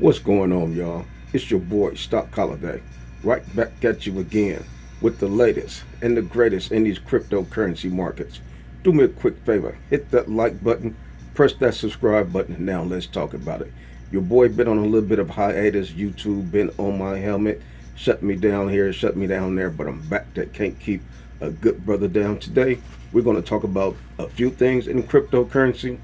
What's going on, y'all? It's your boy, Stock Holiday, right back at you again with the latest and the greatest in these cryptocurrency markets. Do me a quick favor, hit that like button, press that subscribe button, and now let's talk about it. Your boy been on a little bit of hiatus. YouTube been on my helmet, shut me down here, shut me down there, but I'm back. That can't keep a good brother down. Today, we're going to talk about a few things in cryptocurrency.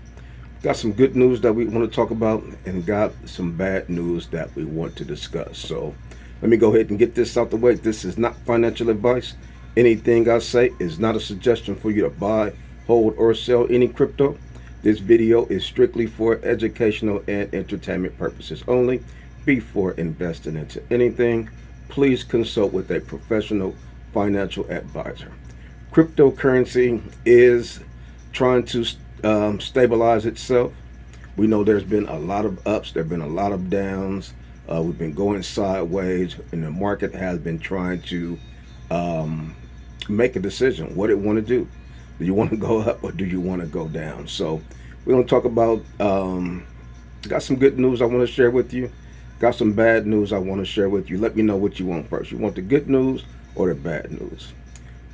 Got some good news that we want to talk about, and got some bad news that we want to discuss. So let me go ahead and get this out the way. This is not financial advice. Anything I say is not a suggestion for you to buy, hold, or sell any crypto. This video is strictly for educational and entertainment purposes only. Before investing into anything, please consult with a professional financial advisor. Cryptocurrency is trying to stabilize itself. We know there's been a lot of ups, there have been a lot of downs. We've been going sideways, and the market has been trying to make a decision what it want to do. Do you want to go up or do you want to go down? So we're going to talk about, got some good news I want to share with you. Got some bad news I want to share with you. Let me know what you want first. You want the good news or the bad news?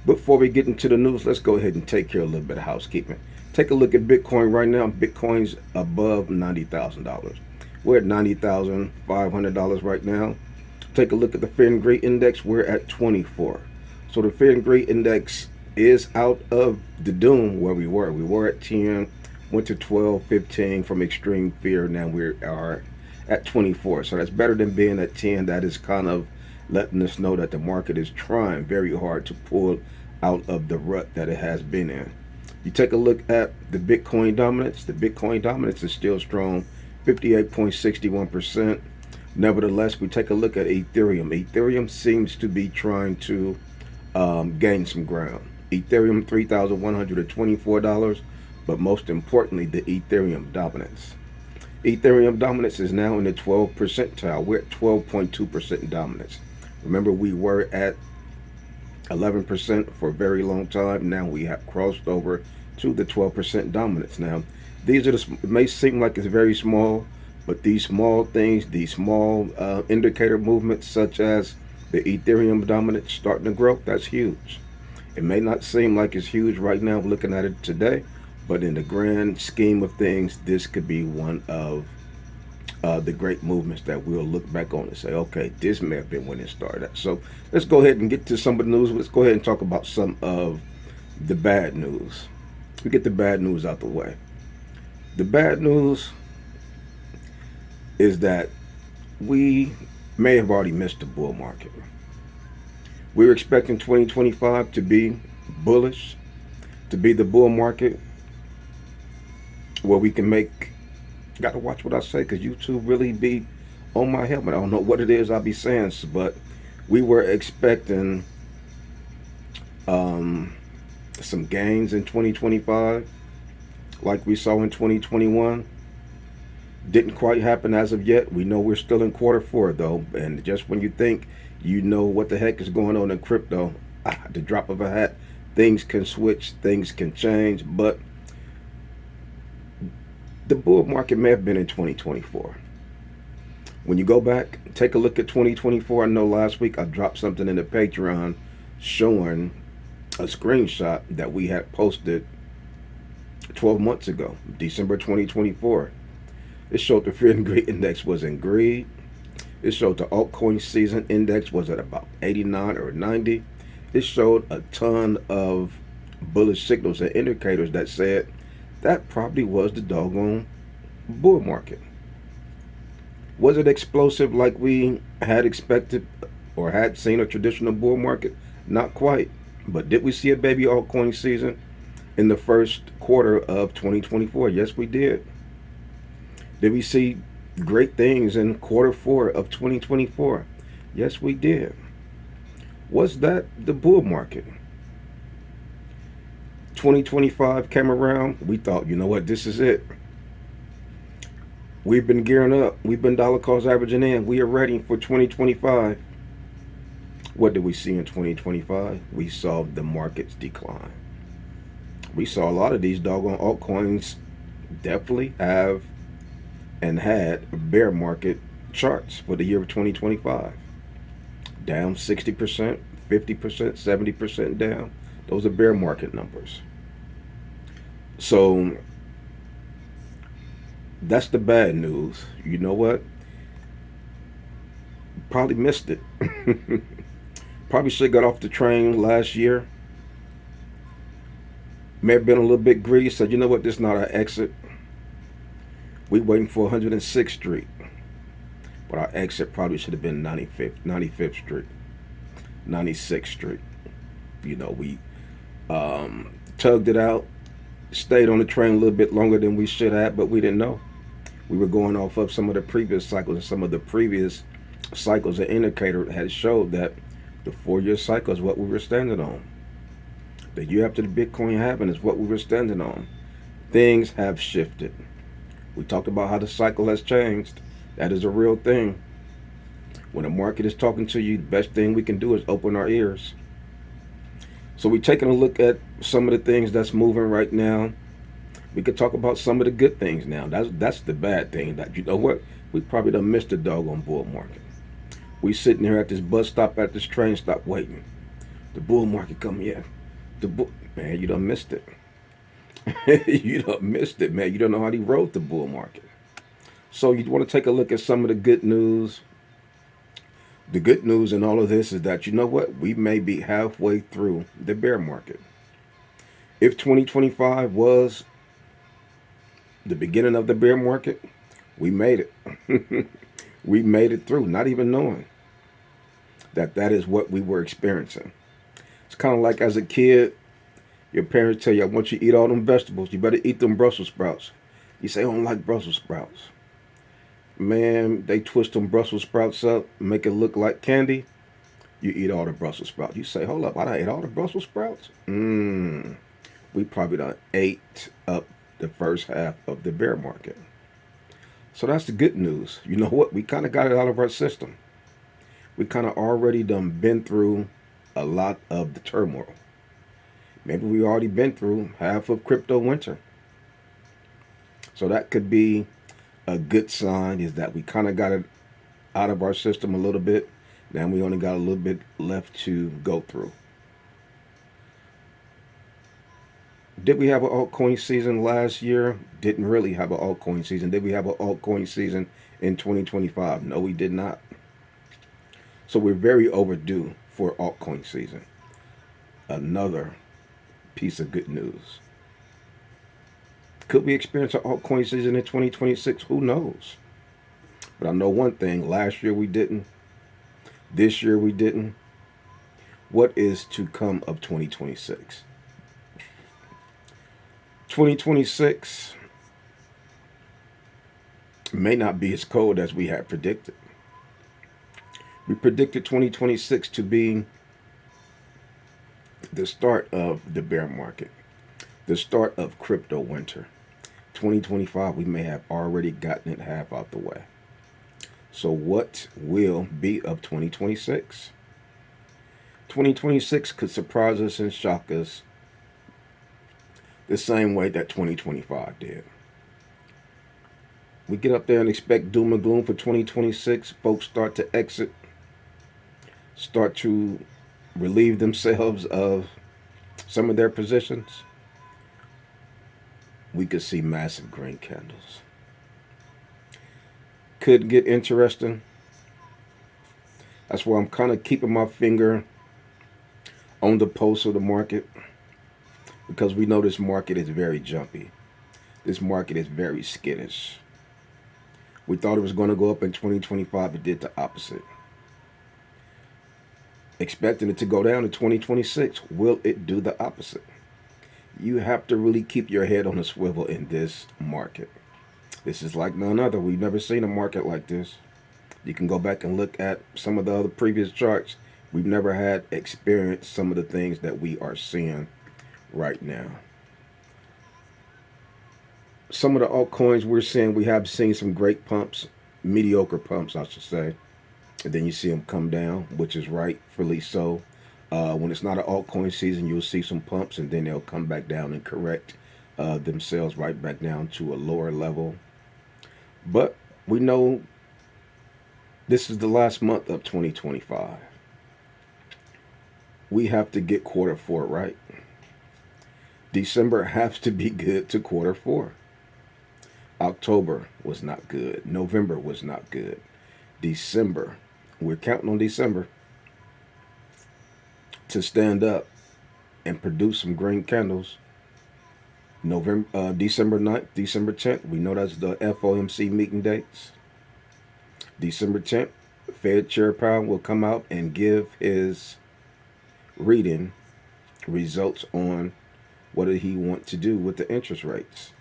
Before we get into the news, let's go ahead and take care of a little bit of housekeeping. Take a look at Bitcoin right now. Bitcoin's above $90,000. We're at $90,500 right now. Take a look at the Fear and Greed Index. We're at 24. So the Fear and Greed Index is out of the doom where we were. We were at 10, went to 12, 15 from extreme fear. Now we are at 24. So that's better than being at 10. That is kind of letting us know that the market is trying very hard to pull out of the rut that it has been in. You take a look at the Bitcoin dominance. The Bitcoin dominance is still strong, 58.61%. Nevertheless, we take a look at Ethereum. Ethereum seems to be trying to gain some ground. Ethereum, $3,124, but most importantly, the Ethereum dominance. Ethereum dominance is now in the 12 percentile. We're at 12.2% dominance. Remember, we were at 11% for a very long time. Now we have crossed over to the 12% dominance. Now, these are it may seem like it's very small, but these small things, these small indicator movements, such as the Ethereum dominance starting to grow, that's huge. It may not seem like it's huge right now looking at it today, but in the grand scheme of things, this could be one of the great movements that we'll look back on and say, okay, this may have been when it started. So let's go ahead and get to some of the news. Let's go ahead and talk about some of the bad news. We get the bad news out the way. The bad news is that we may have already missed the bull market. We were expecting 2025 to be bullish, to be the bull market where we can make, got to watch what I say because YouTube really be on my helmet. I don't know what it is I'll be saying, but we were expecting some gains in 2025 like we saw in 2021. Didn't quite happen as of yet. We know we're still in Q4 though, and just when you think you know what the heck is going on in crypto, at the drop of a hat, things can switch, things can change. But the bull market may have been in 2024. When you go back, take a look at 2024. I know last week I dropped something in the Patreon showing a screenshot that we had posted 12 months ago, December 2024. It showed the Fear and Greed Index was in greed. It showed the altcoin season index was at about 89 or 90. It showed a ton of bullish signals and indicators that said that probably was the doggone bull market. Was it explosive like we had expected or had seen a traditional bull market? Not quite. But did we see a baby altcoin season in the first quarter of 2024? Yes, we did. Did we see great things in Q4 of 2024? Yes, we did. Was that the bull market? 2025 came around. We thought, you know what, this is it. We've been gearing up. We've been dollar cost averaging in. We are ready for 2025. What did we see in 2025? We saw the markets decline. We saw a lot of these doggone altcoins definitely have and had a bear market charts for the year of 2025. Down 60%, 50%, 70% down. Those are bear market numbers. So that's the bad news. You know what? Probably missed it. Probably should have got off the train last year. May have been a little bit greedy. Said, you know what? This is not our exit. We waiting for 106th Street. But our exit probably should have been 95th Street, 96th Street. You know, we tugged it out, stayed on the train a little bit longer than we should have, but we didn't know. We were going off of some of the previous cycles, and some of the previous cycles, the indicator had showed that the 4-year cycle is what we were standing on. The year after the Bitcoin halving is what we were standing on. Things have shifted. We talked about how the cycle has changed. That is a real thing. When the market is talking to you, the best thing we can do is open our ears. So we're taking a look at some of the things that's moving right now. We could talk about some of the good things now. That's the bad thing. That, you know what? We probably done missed the doggone bull market. We sitting here at this bus stop, at this train stop, waiting. The bull market come, yeah. Man, you done missed it. You done missed it, man. You don't know how he rode the bull market. So you want to take a look at some of the good news. The good news in all of this is that, you know what? We may be halfway through the bear market. If 2025 was the beginning of the bear market, we made it. We made it through, not even knowing that is what we were experiencing. It's kind of like as a kid, your parents tell you, I want you to eat all them vegetables. You better eat them Brussels sprouts. You say, I don't like Brussels sprouts. Man, they twist them Brussels sprouts up, make it look like candy. You eat all the Brussels sprouts. You say, hold up, I done ate all the Brussels sprouts? We probably done ate up the first half of the bear market. So that's the good news. You know what? We kind of got it out of our system. We kind of already done been through a lot of the turmoil. Maybe we already been through half of crypto winter. So that could be a good sign, is that we kind of got it out of our system a little bit. Now we only got a little bit left to go through. Did we have an altcoin season last year? Didn't really have an altcoin season. Did we have an altcoin season in 2025? No, we did not. So we're very overdue for altcoin season. Another piece of good news. Could we experience an altcoin season in 2026? Who knows? But I know one thing. Last year we didn't. This year we didn't. What is to come of 2026? 2026 may not be as cold as we had predicted. We predicted 2026 to be the start of the bear market, the start of crypto winter. 2025, we may have already gotten it half out the way. So what will be of 2026? 2026 could surprise us and shock us the same way that 2025 did. We get up there and expect doom and gloom for 2026. Folks start to exit, start to relieve themselves of some of their positions. We could see massive green candles. Could get interesting. That's why I'm kind of keeping my finger on the pulse of the market, because we know this market is very jumpy. This market is very skittish. We thought it was going to go up in 2025. It did the opposite. Expecting it to go down in 2026. Will it do the opposite? You have to really keep your head on a swivel in this market. This is like none other. We've never seen a market like this. You can go back and look at some of the other previous charts. We've never had experienced some of the things that we are seeing right now. Some of the altcoins we're seeing, we have seen some great pumps, mediocre pumps, I should say. And then you see them come down, which is rightfully so. When it's not an altcoin season, you'll see some pumps, and then they'll come back down and correct themselves right back down to a lower level. But we know This is the last month of 2025. We have to get quarter four right. December has to be good to quarter four. October was not good. November was not good. December, we're counting on December to stand up and produce some green candles. December 9th, December 10th, we know that's the FOMC meeting dates. December 10th, Fed Chair Powell will come out and give his reading results on what did he want to do with the interest rates.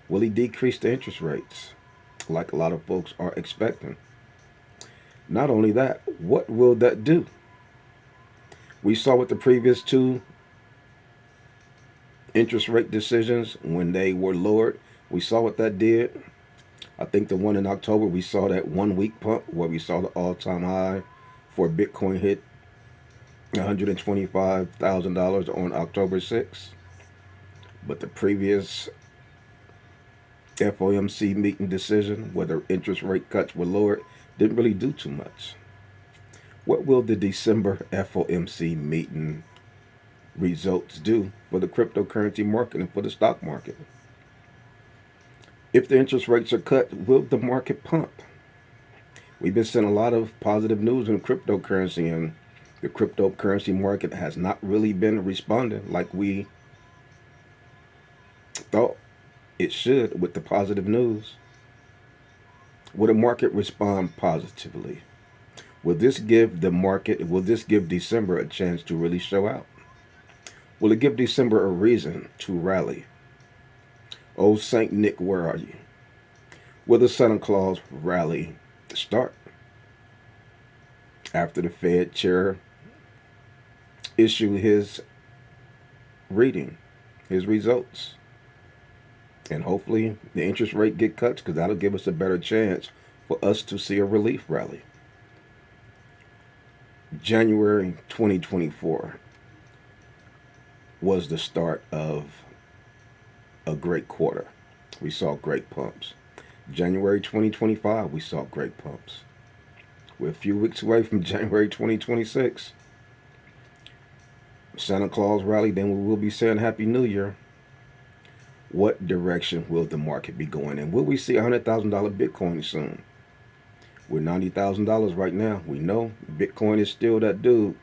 Will he decrease the interest rates like a lot of folks are expecting? Not only that, what will that do? We saw with the previous two interest rate decisions when they were lowered, we saw what that did. I think the one in October, we saw that 1 week pump where we saw the all-time high for Bitcoin hit $125,000 on October 6th. But the previous FOMC meeting decision, whether interest rate cuts were lowered, didn't really do too much. What will the December FOMC meeting results do for the cryptocurrency market and for the stock market? If the interest rates are cut, will the market pump? We've been seeing a lot of positive news in cryptocurrency, and the cryptocurrency market has not really been responding like we thought it should with the positive news. Will the market respond positively? Will this give December a chance to really show out? Will it give December a reason to rally? Oh, Saint Nick, where are you? Will the Santa Claus rally start after the Fed chair issue his reading, his results? And hopefully the interest rate get cut, because that'll give us a better chance for us to see a relief rally. January 2024 was the start of a great quarter. We saw great pumps. January 2025, we saw great pumps. We're a few weeks away from January 2026. Santa Claus rally, then we will be saying Happy New Year. What direction will the market be going in? Will we see $100,000 Bitcoin soon? We're $90,000 right now. We know Bitcoin is still that dude.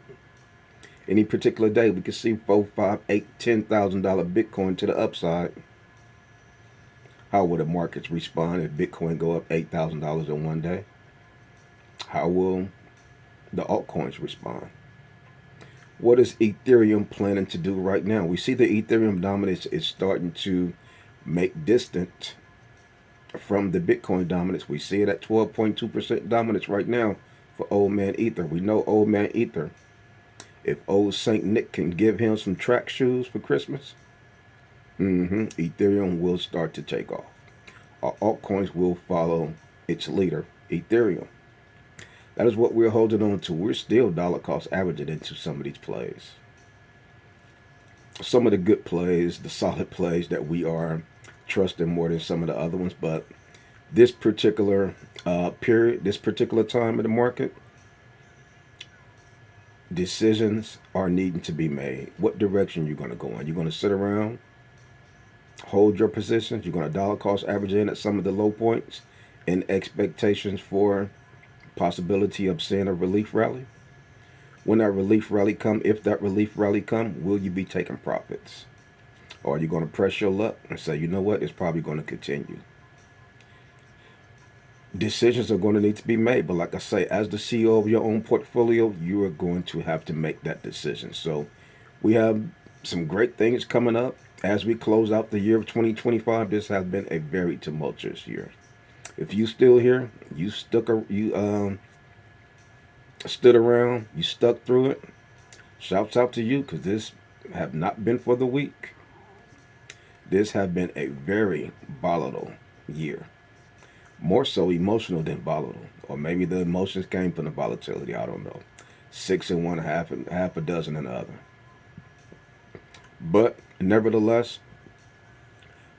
Any particular day, we could see $4, $5, $8, $10,000 Bitcoin to the upside. How will the markets respond if Bitcoin go up $8,000 in one day? How will the altcoins respond? What is Ethereum planning to do right now? We see the Ethereum dominance is starting to make distant from the Bitcoin dominance. We see it at 12.2% dominance right now for old man Ether. We know old man Ether. If old Saint Nick can give him some track shoes for Christmas, Ethereum will start to take off. Our altcoins will follow its leader, Ethereum. That is what we're holding on to. We're still dollar cost averaging into some of these plays. Some of the good plays, the solid plays that we are trusting more than some of the other ones. But this particular period, this particular time in the market, decisions are needing to be made. What direction you're going to go in? You're going to sit around, hold your positions. You're going to dollar cost average in at some of the low points in expectations for possibility of seeing a relief rally. When that relief rally come, if that relief rally come, will you be taking profits? Or are you going to press your luck and say, you know what, it's probably going to continue? Decisions are going to need to be made. But like I say, as the CEO of your own portfolio, you are going to have to make that decision. So we have some great things coming up as we close out the year of 2025. This has been a very tumultuous year. If you still here, you stood around, you stuck through it, shouts out to you, because this have not been for the weak. This have been a very volatile year. More so emotional than volatile. Or maybe the emotions came from the volatility. I don't know. 6 in one, half a dozen in the other. But nevertheless,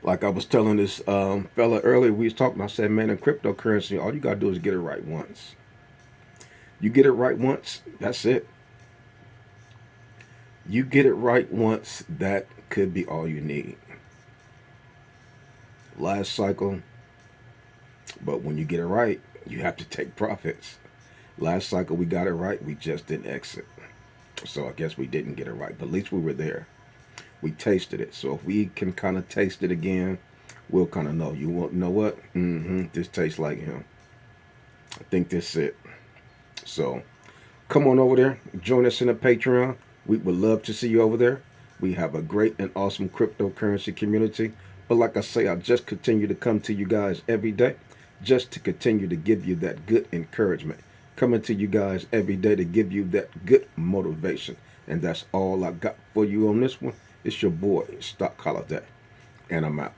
like I was telling this fella earlier, we was talking, I said, man, in cryptocurrency, all you got to do is get it right once. You get it right once, that's it. You get it right once, that could be all you need. Last cycle, but when you get it right, you have to take profits. Last cycle we got it right, we just didn't exit. So I guess we didn't get it right, but at least we were there. We tasted it. So if we can kind of taste it again, we'll kind of know. You won't know what? This tastes like him. I think this is it. So come on over there. Join us in the Patreon. We would love to see you over there. We have a great and awesome cryptocurrency community. But like I say, I just continue to come to you guys every day just to continue to give you that good encouragement. Coming to you guys every day to give you that good motivation. And that's all I got for you on this one. It's your boy, Stock Holiday. And I'm out.